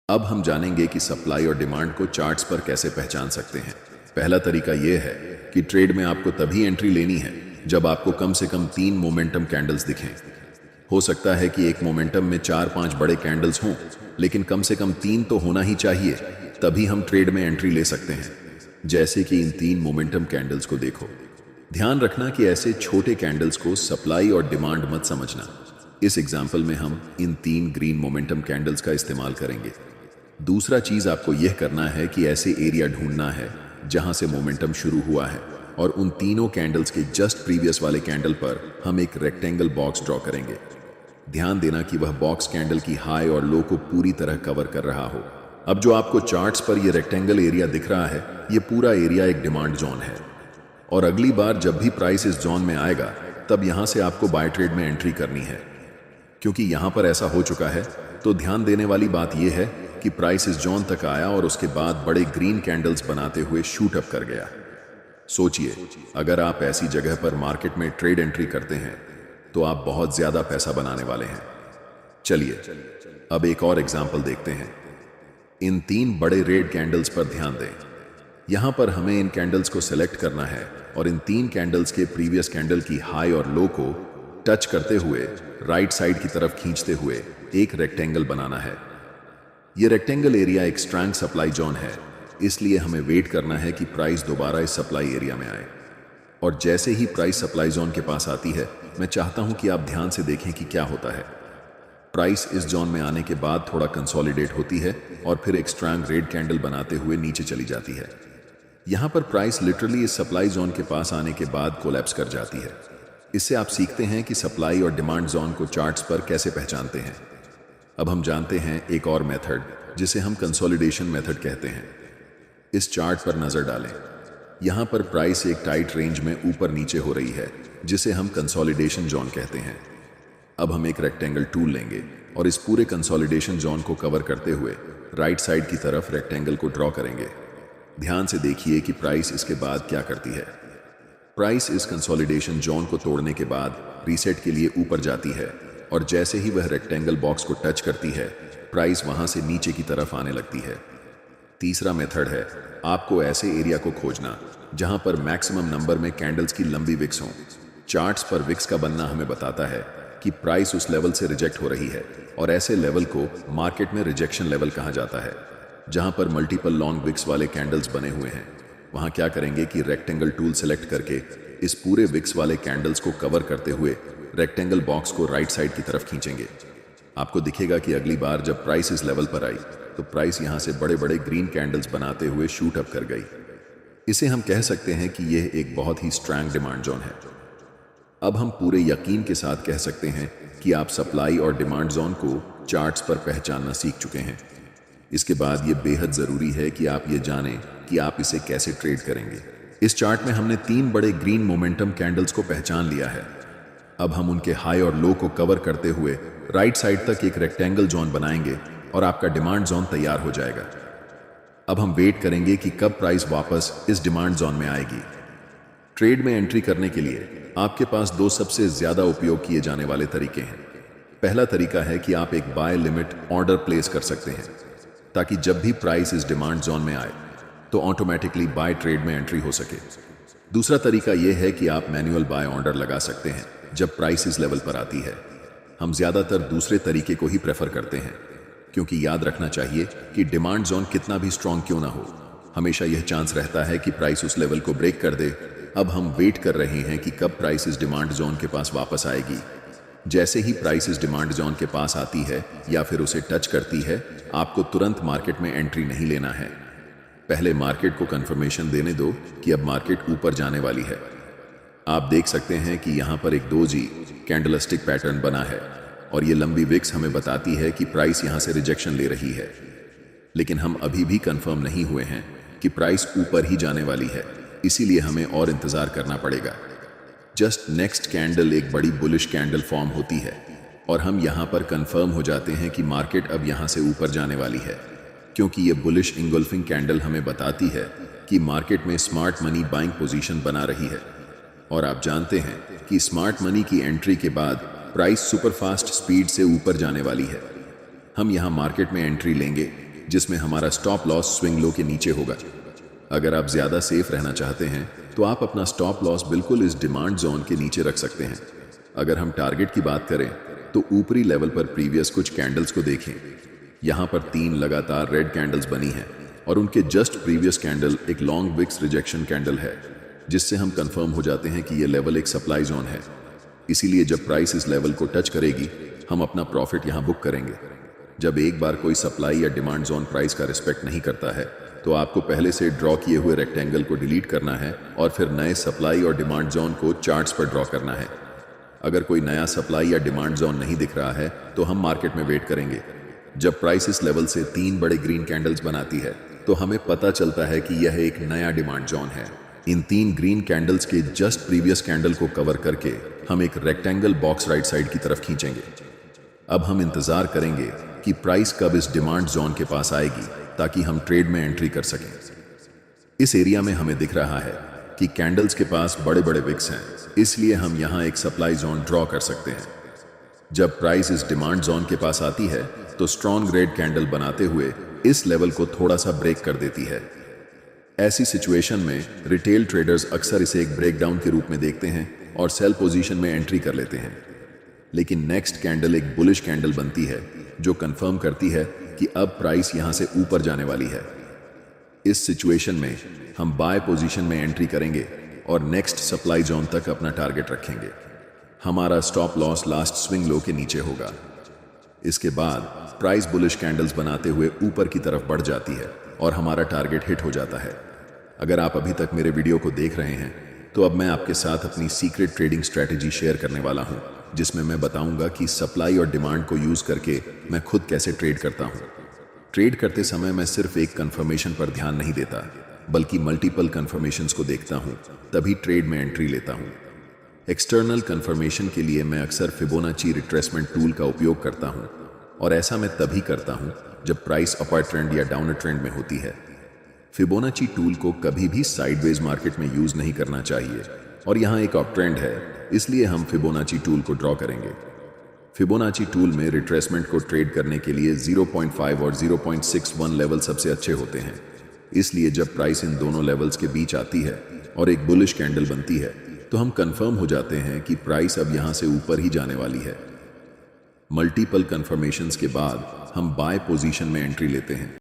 अब हम जानेंगे कि सप्लाई और डिमांड को चार्ट्स पर कैसे पहचान सकते हैं। पहला तरीका यह है कि ट्रेड में आपको तभी एंट्री लेनी है जब आपको कम से कम 3 मोमेंटम कैंडल्स दिखें। हो सकता है कि एक मोमेंटम में 4-5 बड़े कैंडल्स हों, लेकिन कम से कम 3 तो होना ही चाहिए, तभी हम ट्रेड में एंट्री ले सकते हैं। जैसे कि इन 3 मोमेंटम कैंडल्स को देखो। ध्यान रखना कि ऐसे छोटे कैंडल्स को सप्लाई और डिमांड मत समझना। इस एग्जाम्पल में हम इन 3 ग्रीन मोमेंटम कैंडल्स का इस्तेमाल करेंगे। दूसरा चीज आपको यह करना है कि ऐसे एरिया ढूंढना है जहां से मोमेंटम शुरू हुआ है, और उन तीनों कैंडल्स के जस्ट प्रीवियस वाले कैंडल पर हम एक रेक्टेंगल बॉक्स ड्रॉ करेंगे। ध्यान देना कि वह बॉक्स कैंडल की हाई और लो को पूरी तरह कवर कर रहा हो। अब जो आपको चार्ट्स पर यह रेक्टेंगल एरिया दिख रहा है, यह पूरा एरिया एक डिमांड जोन है, और अगली बार जब भी प्राइस इस जोन में आएगा तब यहां से आपको बाय ट्रेड में एंट्री करनी है। क्योंकि यहां पर ऐसा हो चुका है, तो ध्यान देने वाली बात यह है कि प्राइस इस जोन तक आया और उसके बाद बड़े ग्रीन कैंडल्स बनाते हुए शूट अप कर गया। सोचिए, अगर आप ऐसी जगह पर मार्केट में ट्रेड एंट्री करते हैं तो आप बहुत ज्यादा पैसा बनाने वाले हैं। चलिए अब एक और एग्जांपल देखते हैं। इन 3 बड़े रेड कैंडल्स पर ध्यान दें। यहां पर हमें इन कैंडल्स को सिलेक्ट करना है और इन 3 कैंडल्स के प्रीवियस कैंडल की हाई और लो को टच करते हुए राइट साइड की तरफ खींचते हुए एक रेक्टेंगल बनाना है। यह रेक्टेंगल एरिया एक स्ट्रॉन्ग सप्लाई जोन है, इसलिए हमें वेट करना है कि प्राइस दोबारा इस सप्लाई एरिया में आए। और जैसे ही प्राइस सप्लाई जोन के पास आती है, मैं चाहता हूं कि आप ध्यान से देखें कि क्या होता है। प्राइस इस जोन में आने के बाद थोड़ा कंसोलिडेट होती है और फिर एक स्ट्रॉन्ग रेड कैंडल बनाते हुए नीचे चली जाती है। यहां पर प्राइस लिटरली इस सप्लाई जोन के पास आने के बाद कोलैप्स कर जाती है। इससे आप सीखते हैं कि सप्लाई और डिमांड जोन को चार्ट्स पर कैसे पहचानते हैं। अब हम जानते हैं एक और मेथड, जिसे हम कंसोलिडेशन मेथड कहते हैं। इस चार्ट पर नजर डालें। यहां पर प्राइस एक टाइट रेंज में ऊपर नीचे हो रही है, जिसे हम कंसोलिडेशन जोन कहते हैं। अब हम एक रेक्टेंगल टूल लेंगे और इस पूरे कंसोलिडेशन जोन को कवर करते हुए राइट साइड की तरफ रेक्टेंगल को ड्रॉ करेंगे। ध्यान से देखिए कि प्राइस इसके बाद क्या करती है। प्राइस इस कंसोलिडेशन जोन को तोड़ने के बाद रीसेट के लिए ऊपर जाती है, और जैसे ही वह रेक्टेंगल बॉक्स को टच करती है, प्राइस वहां से नीचे की तरफ आने लगती है। तीसरा मेथड है आपको ऐसे एरिया को खोजना जहां पर मैक्सिमम नंबर में कैंडल्स की लंबी विक्स हों। चार्ट्स पर विक्स का बनना हमें बताता है कि प्राइस उस लेवल से रिजेक्ट हो रही है, और ऐसे लेवल को मार्केट में रिजेक्शन लेवल कहा जाता है। जहां पर मल्टीपल लॉन्ग विक्स वाले कैंडल्स बने हुए हैं, वहां क्या करेंगे कि रेक्टेंगल टूल सेलेक्ट करके इस पूरे विक्स वाले कैंडल्स को कवर करते हुए रेक्टेंगल बॉक्स को राइट साइड की तरफ खींचेंगे। आपको दिखेगा कि अगली बार जब प्राइस इस लेवल पर आई तो प्राइस यहां से बड़े बड़े ग्रीन कैंडल्स बनाते हुए शूट अप कर गई। इसे हम कह सकते हैं कि यह एक बहुत ही स्ट्रॉन्ग डिमांड जोन है। अब हम पूरे यकीन के साथ कह सकते हैं कि आप सप्लाई और डिमांड जोन को चार्ट्स पर पहचानना सीख चुके हैं। इसके बाद यह बेहद जरूरी है कि आप ये जानें कि आप इसे कैसे ट्रेड करेंगे। इस चार्ट में हमने 3 बड़े ग्रीन मोमेंटम कैंडल्स को पहचान लिया है। अब हम उनके हाई और लो को कवर करते हुए राइट साइड तक एक रेक्टेंगल जोन बनाएंगे और आपका डिमांड जोन तैयार हो जाएगा। अब हम वेट करेंगे कि कब प्राइस वापस इस डिमांड जोन में आएगी। ट्रेड में एंट्री करने के लिए आपके पास 2 सबसे ज्यादा उपयोग किए जाने वाले तरीके हैं। पहला तरीका है कि आप एक बाय लिमिट ऑर्डर प्लेस कर सकते हैं, ताकि जब भी प्राइस इस डिमांड जोन में आए तो ऑटोमेटिकली बाय ट्रेड में एंट्री हो सके। दूसरा तरीका यह है कि आप मैन्युअल बाय ऑर्डर लगा सकते हैं जब प्राइस इस लेवल पर आती है। हम ज्यादातर दूसरे तरीके को ही प्रेफर करते हैं, क्योंकि याद रखना चाहिए कि डिमांड जोन कितना भी स्ट्रांग क्यों ना हो, हमेशा यह चांस रहता है कि प्राइस उस लेवल को ब्रेक कर दे। अब हम वेट कर रहे हैं कि कब प्राइस इस डिमांड जोन के पास वापस आएगी। जैसे ही प्राइस इस डिमांड जोन के पास आती है या फिर उसे टच करती है, आपको तुरंत मार्केट में एंट्री नहीं लेना है। पहले मार्केट को कंफर्मेशन देने दो कि अब मार्केट ऊपर जाने वाली है। आप देख सकते हैं कि यहां पर एक 2G कैंडलस्टिक पैटर्न बना है, और ये लंबी विक्स हमें बताती है कि प्राइस यहां से रिजेक्शन ले रही है। लेकिन हम अभी भी कंफर्म नहीं हुए हैं कि प्राइस ऊपर ही जाने वाली है, इसीलिए हमें और इंतजार करना पड़ेगा। जस्ट नेक्स्ट कैंडल एक बड़ी बुलिश कैंडल फॉर्म होती है, और हम यहां पर कंफर्म हो जाते हैं कि मार्केट अब यहां से ऊपर जाने वाली है, क्योंकि ये बुलिश इंगल्फिंग कैंडल हमें बताती है कि मार्केट में स्मार्ट मनी बाइंग पोजीशन बना रही है। और आप जानते हैं कि स्मार्ट मनी की एंट्री के बाद प्राइस सुपरफास्ट स्पीड से ऊपर जाने वाली है। हम यहां मार्केट में एंट्री लेंगे जिसमें हमारा स्टॉप लॉस स्विंग लो के नीचे होगा। अगर आप ज्यादा सेफ रहना चाहते हैं तो आप अपना स्टॉप लॉस बिल्कुल इस डिमांड जोन के नीचे रख सकते हैं। अगर हम टारगेट की बात करें तो ऊपरी लेवल पर प्रीवियस कुछ कैंडल्स को देखें। यहां पर 3 लगातार रेड कैंडल्स बनी हैं और उनके जस्ट प्रीवियस कैंडल एक लॉन्ग विक्स रिजेक्शन कैंडल है, जिससे हम कंफर्म हो जाते हैं कि यह लेवल एक सप्लाई जोन है। इसीलिए जब प्राइस इस लेवल को टच करेगी हम अपना प्रॉफिट यहां बुक करेंगे। जब एक बार कोई सप्लाई या डिमांड जोन प्राइस का रिस्पेक्ट नहीं करता है तो आपको पहले से ड्रॉ किए हुए रेक्टेंगल को डिलीट करना है और फिर नए सप्लाई और डिमांड जोन को चार्ट्स पर ड्रॉ करना है। अगर कोई नया सप्लाई या डिमांड जोन नहीं दिख रहा है तो हम मार्केट में वेट करेंगे। जब प्राइस इस लेवल से 3 बड़े ग्रीन कैंडल्स बनाती है तो हमें पता चलता है कि यह एक नया डिमांड जोन है। इन 3 ग्रीन कैंडल्स के जस्ट प्रीवियस कैंडल को कवर करके हम एक रेक्टेंगल बॉक्स राइट साइड की तरफ खींचेंगे। अब हम इंतजार करेंगे कि प्राइस कब इस डिमांड जोन के पास आएगी ताकि हम ट्रेड में एंट्री कर सकें। इस एरिया में हमें दिख रहा है कि कैंडल्स के पास बड़े बड़े विक्स हैं, इसलिए हम यहां एक सप्लाई जोन ड्रॉ कर सकते हैं। जब प्राइस इस डिमांड जोन के पास आती है तो स्ट्रॉन्ग रेड कैंडल बनाते हुए इस लेवल को थोड़ा सा ब्रेक कर देती है। ऐसी सिचुएशन में रिटेल ट्रेडर्स अक्सर इसे एक ब्रेकडाउन के रूप में देखते हैं और सेल पोजीशन में एंट्री कर लेते हैं। लेकिन नेक्स्ट कैंडल एक बुलिश कैंडल बनती है जो कंफर्म करती है कि अब प्राइस यहां से ऊपर जाने वाली है। इस सिचुएशन में हम बाय पोजीशन में एंट्री करेंगे और नेक्स्ट सप्लाई जोन तक अपना टारगेट रखेंगे। हमारा stop loss last swing low के नीचे होगा। इसके बाद प्राइस बुलिश कैंडल्स बनाते हुए ऊपर की तरफ बढ़ जाती है और हमारा टारगेट हिट हो जाता है। अगर आप अभी तक मेरे वीडियो को देख रहे हैं तो अब मैं आपके साथ अपनी सीक्रेट ट्रेडिंग स्ट्रेटेजी शेयर करने वाला हूं, जिसमें मैं बताऊंगा कि सप्लाई और डिमांड को यूज करके मैं खुद कैसे ट्रेड करता हूं। ट्रेड करते समय मैं सिर्फ एक कंफर्मेशन पर ध्यान नहीं देता, बल्कि मल्टीपल कंफर्मेशंस को देखता हूं, तभी ट्रेड में एंट्री लेता हूं। एक्सटर्नल कंफर्मेशन के लिए मैं अक्सर फिबोनाची रिट्रेसमेंट टूल का उपयोग करता हूं और ऐसा मैं तभी करता हूं जब प्राइस अपर ट्रेंड या डाउनर ट्रेंड में होती है। फिबोनाची टूल को कभी भी साइडवेज मार्केट में यूज नहीं करना चाहिए और यहाँ एक अप ट्रेंड है, इसलिए हम फिबोनाची टूल को ड्रॉ करेंगे। फिबोनाची टूल में रिट्रेसमेंट को ट्रेड करने के लिए 0.5 और 0.61 लेवल सबसे अच्छे होते हैं। इसलिए जब प्राइस इन दोनों लेवल्स के बीच आती है और एक बुलिश कैंडल बनती है तो हम कंफर्म हो जाते हैं कि प्राइस अब यहां से ऊपर ही जाने वाली है। मल्टीपल कंफर्मेशंस के बाद हम बाय पोजीशन में एंट्री लेते हैं।